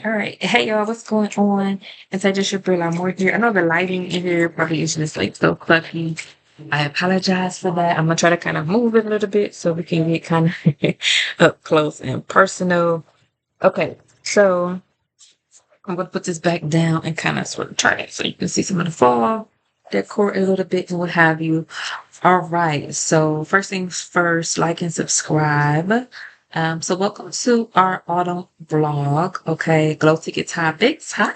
All right. Hey y'all, what's going on? It's I just should feel I'm more here. I know the lighting in here probably is just like so clucky. I apologize for that. I'm gonna try to kind of move it a little bit so we can get kind of up close and personal. Okay, so I'm gonna put this back down and kind of sort of turn it so you can see some of the fall decor a little bit and what have you. All right. So first things first, like and subscribe. So welcome to our autumn vlog. Okay, glow ticket topics. Hi.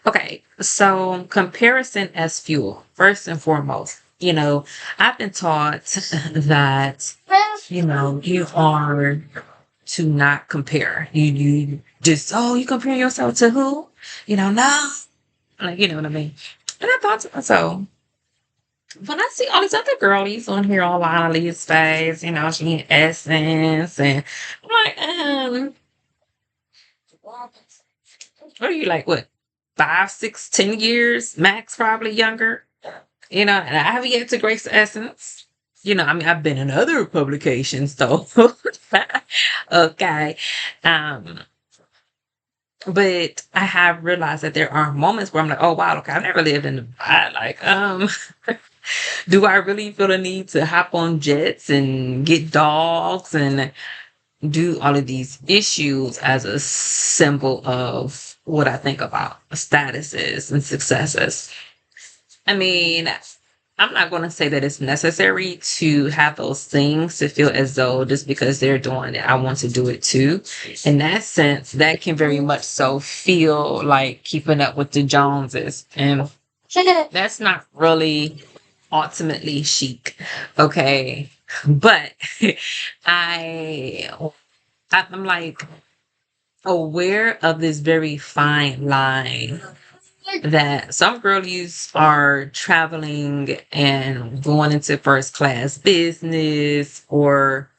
Okay, so comparison as fuel. First and foremost, I've been taught that you are to not compare. You just you compare yourself to who? No, like you know what I mean. And I thought to myself, when I see all these other girlies on here, all Lily's face, she in Essence, and I'm like, what are you like? What 5, 6, 10 years max? Probably younger. And I haven't yet to Grace Essence. I mean, I've been in other publications though. Okay. Um, but I have realized that there are moments where I'm like, oh wow, okay, I've never lived in Dubai. Like, do I really feel the need to hop on jets and get dogs and do all of these issues as a symbol of what I think about statuses and successes? I mean, I'm not going to say that it's necessary to have those things to feel as though just because they're doing it, I want to do it too. In that sense, that can very much so feel like keeping up with the Joneses. And that's not really ultimately chic. Okay. But I I'm like aware of this very fine line that some girlies are traveling and going into first class business, or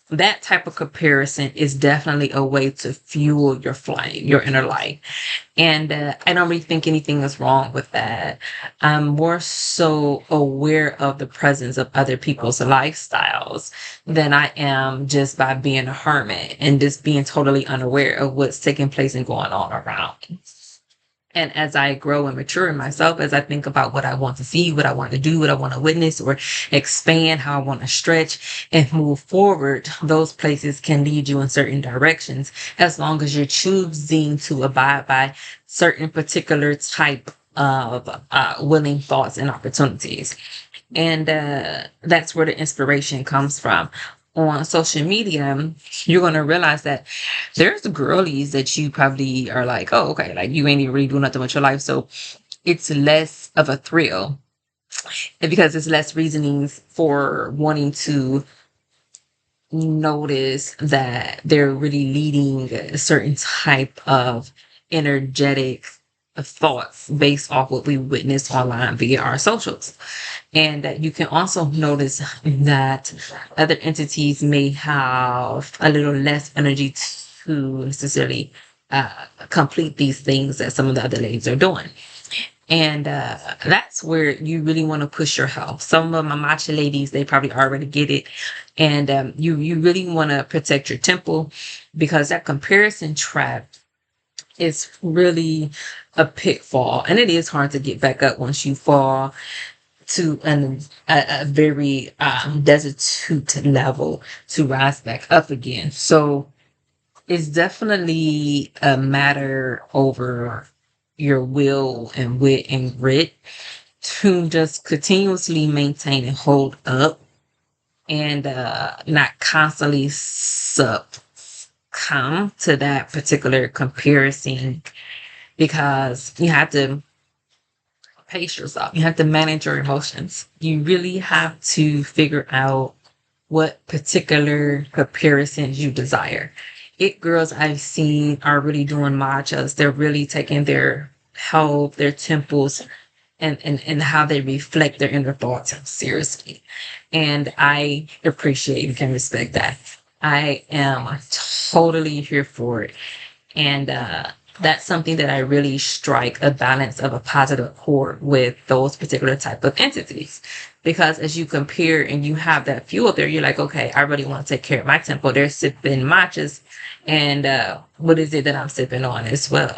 that type of comparison is definitely a way to fuel your flame, your inner light. And I don't really think anything is wrong with that. I'm more so aware of the presence of other people's lifestyles than I am just by being a hermit and just being totally unaware of what's taking place and going on around me. And as I grow and mature in myself, as I think about what I want to see, what I want to do, what I want to witness, or expand, how I want to stretch and move forward, those places can lead you in certain directions as long as you're choosing to abide by certain particular type of willing thoughts and opportunities. And that's where the inspiration comes from. On social media, you're going to realize that there's girlies that you probably are like, oh, okay, like you ain't even really doing nothing with your life. So it's less of a thrill, and because it's less reasonings for wanting to notice that they're really leading a certain type of energetic thoughts based off what we witness online via our socials. And that you can also notice that other entities may have a little less energy to necessarily complete these things that some of the other ladies are doing. And that's where you really want to push your health. Some of my matcha ladies, they probably already get it. And you really want to protect your temple, because that comparison trap is really a pitfall. And it is hard to get back up once you fall to a very destitute level to rise back up again. So it's definitely a matter over your will and wit and grit to just continuously maintain and hold up, and not constantly succumb to that particular comparison, because you have to pace yourself. You have to manage your emotions. You really have to figure out what particular comparisons you desire. It girls I've seen are really doing matchas. They're really taking their health, their temples, and how they reflect their inner thoughts seriously. And I appreciate and can respect that. I am totally here for it. And that's something that I really strike a balance of a positive chord with those particular type of entities. Because as you compare and you have that fuel there, you're like, okay, I really want to take care of my temple. They're sipping matchas, and what is it that I'm sipping on as well?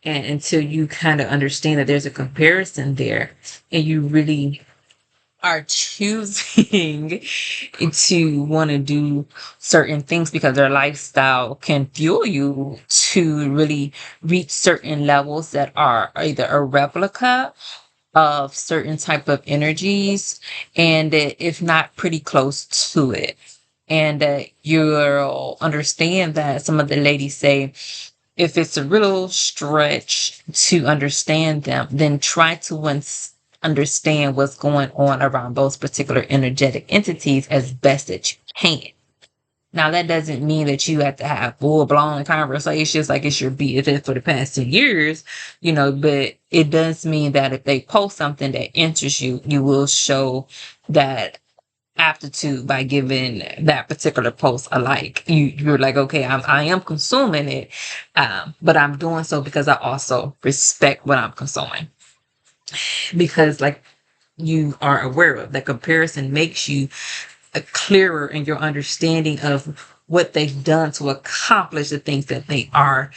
And until you kind of understand that there's a comparison there, and you really are choosing to want to do certain things because their lifestyle can fuel you to really reach certain levels that are either a replica of certain type of energies, and if not pretty close to it. And you'll understand that some of the ladies say, if it's a real stretch to understand them, then try to understand what's going on around those particular energetic entities as best that you can. Now, that doesn't mean that you have to have full blown conversations like it's your BFF for the past 2 years, but it does mean that if they post something that interests you, you will show that aptitude by giving that particular post a like. You're like, okay, I am consuming it, but I'm doing so because I also respect what I'm consuming. Because like you are aware of, that comparison makes you clearer in your understanding of what they've done to accomplish the things that they are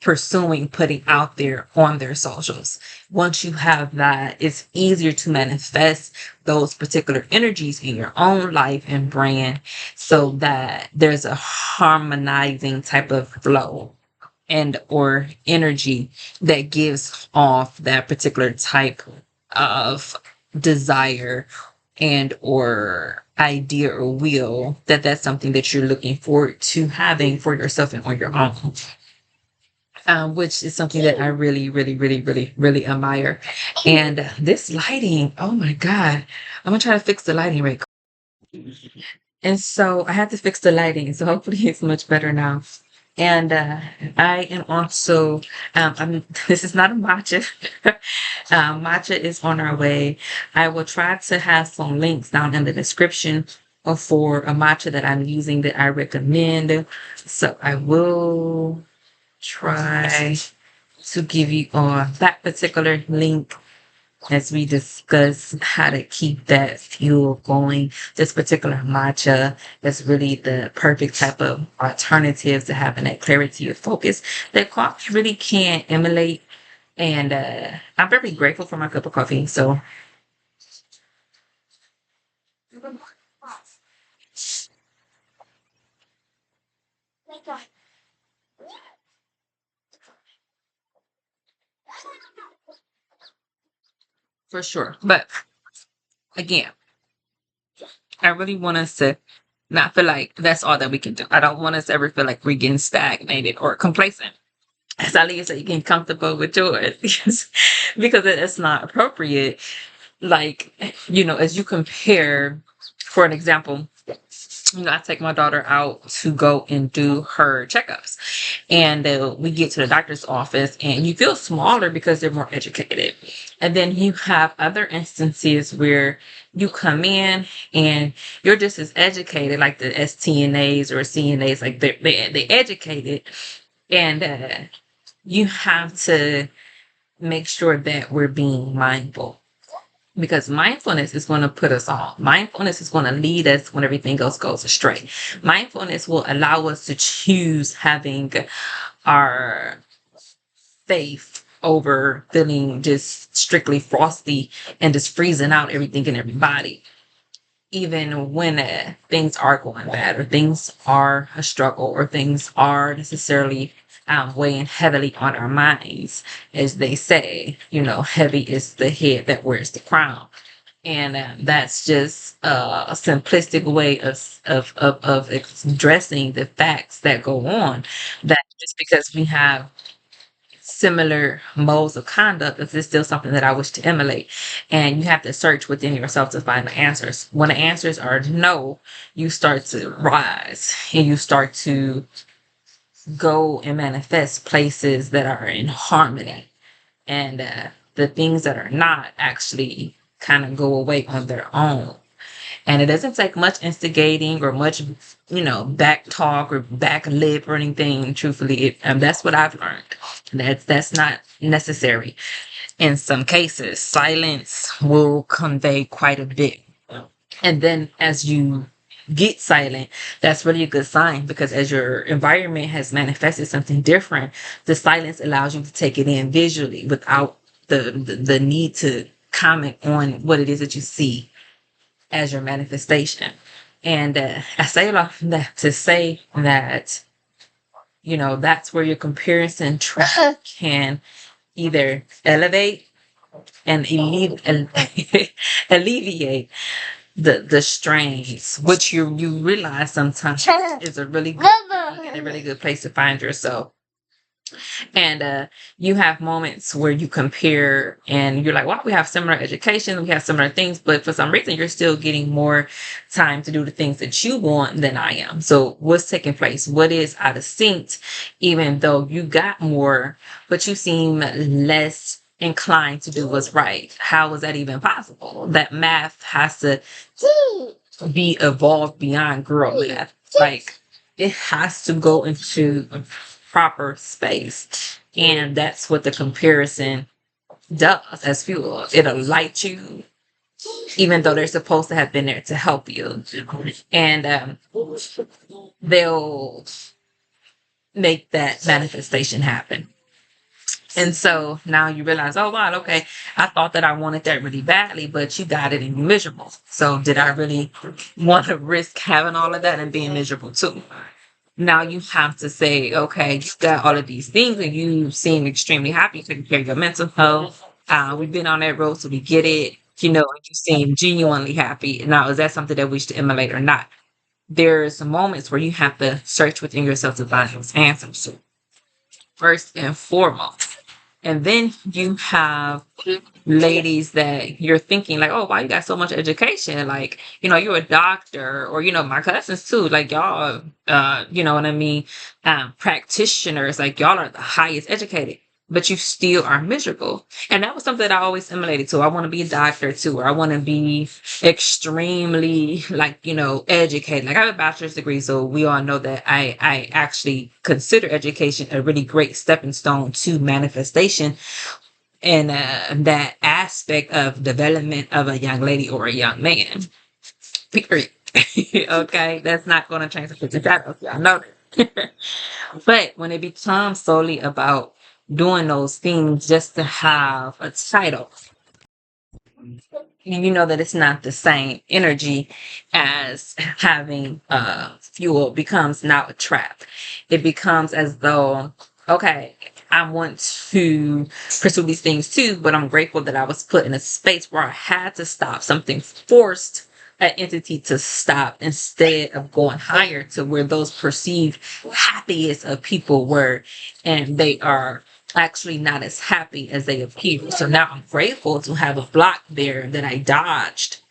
pursuing, putting out there on their socials. Once you have that, it's easier to manifest those particular energies in your own life and brand, so that there's a harmonizing type of flow and or energy that gives off that particular type of desire and or idea or will, that's something that you're looking forward to having for yourself and on your own. Which is something that I really, really, really, really, really admire. And this lighting, oh my God, I'm gonna try to fix the lighting right quick. And so I had to fix the lighting, so hopefully it's much better now. And I am also, this is not a matcha. Matcha is on our way. I will try to have some links down in the description for a matcha that I'm using that I recommend. So I will try to give you that particular link as we discuss how to keep that fuel going. This particular matcha is really the perfect type of alternative to having that clarity of focus that coffee really can't emulate. And I'm very grateful for my cup of coffee. So for sure. But again, I really want us to not feel like that's all that we can do. I don't want us to ever feel like we're getting stagnated or complacent. As Ali said, getting comfortable with yours because it's not appropriate. Like, as you compare, for an example, I take my daughter out to go and do her checkups. And we get to the doctor's office and you feel smaller because they're more educated. And then you have other instances where you come in and you're just as educated, like the STNAs or CNAs, like they educated. And you have to make sure that we're being mindful, because mindfulness is going to put us on. Mindfulness is going to lead us when everything else goes astray. Mindfulness will allow us to choose having our faith over feeling just strictly frosty and just freezing out everything and everybody. Even when things are going bad or things are a struggle or things are necessarily weighing heavily on our minds, as they say, heavy is the head that wears the crown. And that's just a simplistic way of addressing the facts that go on. That just because we have similar modes of conduct, this is still something that I wish to emulate. And you have to search within yourself to find the answers. When the answers are no, you start to rise and you start to go and manifest places that are in harmony. And the things that are not actually kind of go away on their own. And it doesn't take much instigating or much, back talk or back lip or anything. Truthfully, that's what I've learned. That's not necessary. In some cases, silence will convey quite a bit. And then as you get silent, that's really a good sign, because as your environment has manifested something different, the silence allows you to take it in visually without the need to comment on what it is that you see as your manifestation. And I say all of that to say that, that's where your comparison track can either elevate and alleviate the strains, which you realize sometimes is a really good thing and a really good place to find yourself. And you have moments where you compare and you're like, wow, we have similar education, we have similar things, but for some reason you're still getting more time to do the things that you want than I am. So what's taking place? What is out of sync? Even though you got more, but you seem less inclined to do what's right. How is that even possible? That math has to be evolved beyond girl math. Like, it has to go into a proper space. And that's what the comparison does as fuel. It'll light you, even though they're supposed to have been there to help you. And they'll make that manifestation happen. And so now you realize, oh wow, okay, I thought that I wanted that really badly, but you got it and you're miserable. So did I really want to risk having all of that and being miserable too? Now you have to say, okay, you got all of these things and you seem extremely happy, taking care of your mental health. We've been on that road, so we get it. And you seem genuinely happy. Now, is that something that we should emulate or not? There's moments where you have to search within yourself to find those answers, first and foremost. And then you have ladies that you're thinking like, oh, wow, you got so much education. Like, you're a doctor, or, my cousins too. Like, y'all, you know what I mean? Practitioners, like, y'all are the highest educated, but you still are miserable. And that was something that I always emulated to. I want to be a doctor too, or I want to be extremely, like, educated. Like, I have a bachelor's degree, so we all know that I actually consider education a really great stepping stone to manifestation, and that aspect of development of a young lady or a young man. Period. Okay, that's not going to change the picture. Y'all know that. But when it becomes solely about doing those things just to have a title, you know that it's not the same energy as having fuel. Becomes now a trap. It becomes as though, okay, I want to pursue these things too, but I'm grateful that I was put in a space where I had to stop. Something forced an entity to stop instead of going higher to where those perceived happiest of people were, and they are actually not as happy as they appear. So now I'm grateful to have a block there that I dodged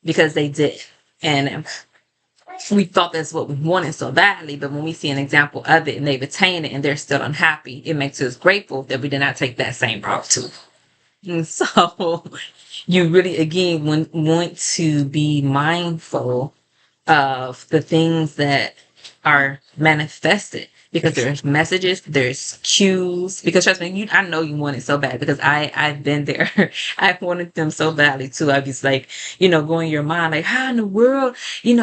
because they did. And we thought that's what we wanted so badly, but when we see an example of it and they've attained it and they're still unhappy, it makes us grateful that we did not take that same route too. And so you really, again, want to be mindful of the things that are manifested, because there's messages, there's cues. Because trust me, I know you want it so bad, because I've been there. I've wanted them so badly too. I was like, going your mind like, how in the world,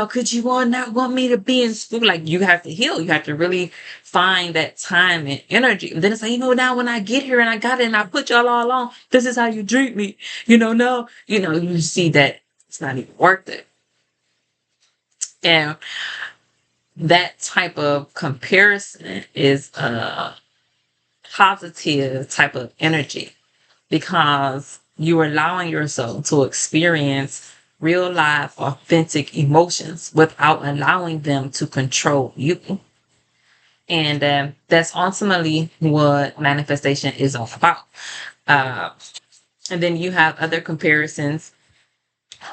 could you not want me to be in school? Like, you have to heal. You have to really find that time and energy. And then it's like, now when I get here and I got it and I put y'all all on, this is how you treat me. No, you see that it's not even worth it. And that type of comparison is a positive type of energy, because you're allowing yourself to experience real life, authentic emotions without allowing them to control you. And that's ultimately what manifestation is all about. Uh, and then you have other comparisons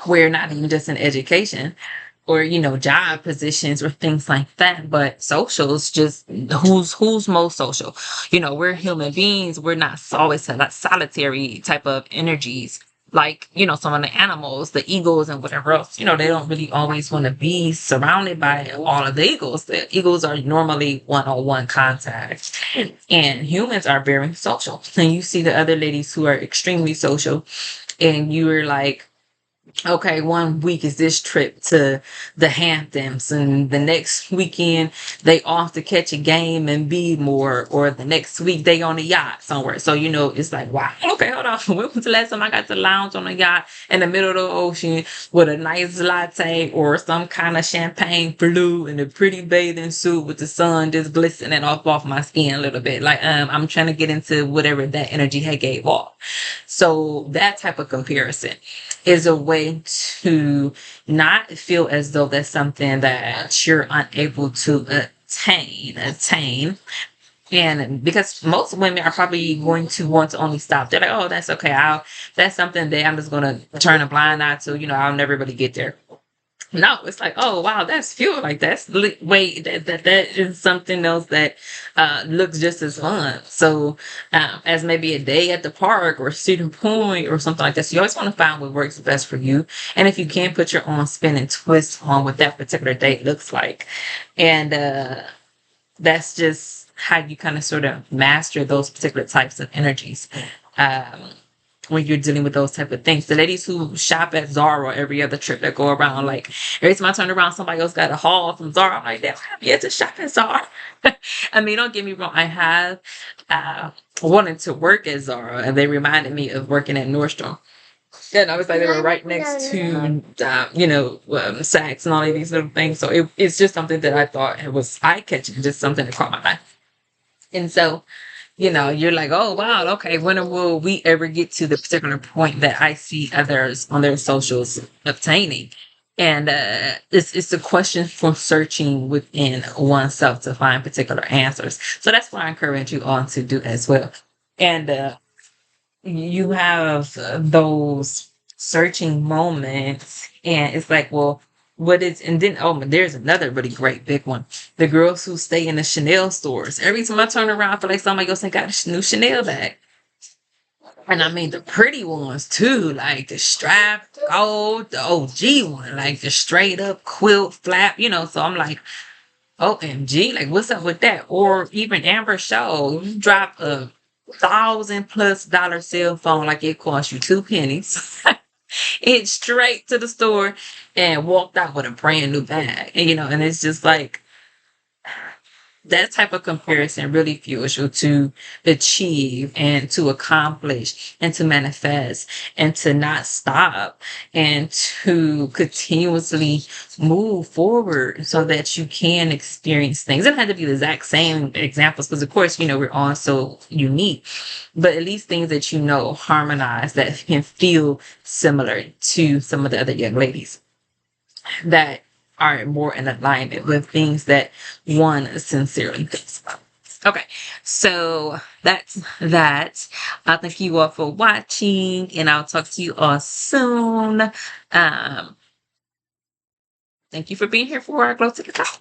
where not even just in education, or job positions or things like that, but socials, just who's most social. We're human beings. We're not always solitary type of energies. like, some of the animals, the eagles and whatever else, they don't really always want to be surrounded by all of the eagles. The eagles are normally one-on-one contact, and humans are very social. And you see the other ladies who are extremely social, and you're like, okay, one week is this trip to the Hamptons, and the next weekend they off to catch a game in Beadmore, or the next week they on a yacht somewhere. So it's like, wow, okay, hold on. When was the last time I got to lounge on a yacht in the middle of the ocean with a nice latte or some kind of champagne blue and a pretty bathing suit with the sun just glistening off my skin a little bit? Like, I'm trying to get into whatever that energy had gave off. So that type of comparison is a way to not feel as though that's something that you're unable to attain. And because most women are probably going to want to only stop, they're like, oh, that's okay, that's something that I'm just going to turn a blind eye to. I'll never really get there. No, it's like, oh wow, that's fuel. Like, that's wait, that is something else that looks just as fun. So, as maybe a day at the park or Cedar Point or something like that. So you always want to find what works best for you, and if you can, put your own spin and twist on what that particular day looks like, and that's just how you kind of sort of master those particular types of energies. Um, when you're dealing with those type of things. The ladies who shop at Zara every other trip that go around, like every time I turn around, somebody else got a haul from Zara. I'm like, damn, I have yet to shop at Zara. I mean, don't get me wrong. I have wanted to work at Zara, and they reminded me of working at Nordstrom. And I was like, they were right next to, Saks and all of these little things. So it's just something that I thought it was eye catching, just something that caught my eye. And so, you're like, oh, wow, okay, when will we ever get to the particular point that I see others on their socials obtaining? And it's a question for searching within oneself to find particular answers. So that's what I encourage you all to do as well. And you have those searching moments, and it's like, well, what is, and then, oh, there's another really great big one. The girls who stay in the Chanel stores. Every time I turn around, I feel like somebody else ain't got a new Chanel bag. And I mean the pretty ones too, like the strap gold, the OG one, like the straight up quilt flap, so I'm like, OMG, like what's up with that? Or even Amber Show, you drop a $1,000+ cell phone like it cost you two pennies. It straight to the store and walked out with a brand new bag. And it's just like, that type of comparison really fuels you to achieve and to accomplish and to manifest and to not stop and to continuously move forward so that you can experience things. It doesn't have to be the exact same examples because, of course, we're all so unique, but at least things that harmonize, that can feel similar to some of the other young ladies that are more in alignment with things that one sincerely thinks about. Okay, so that's that. I thank you all for watching, and I'll talk to you all soon. Thank you for being here for our Glow to the Top.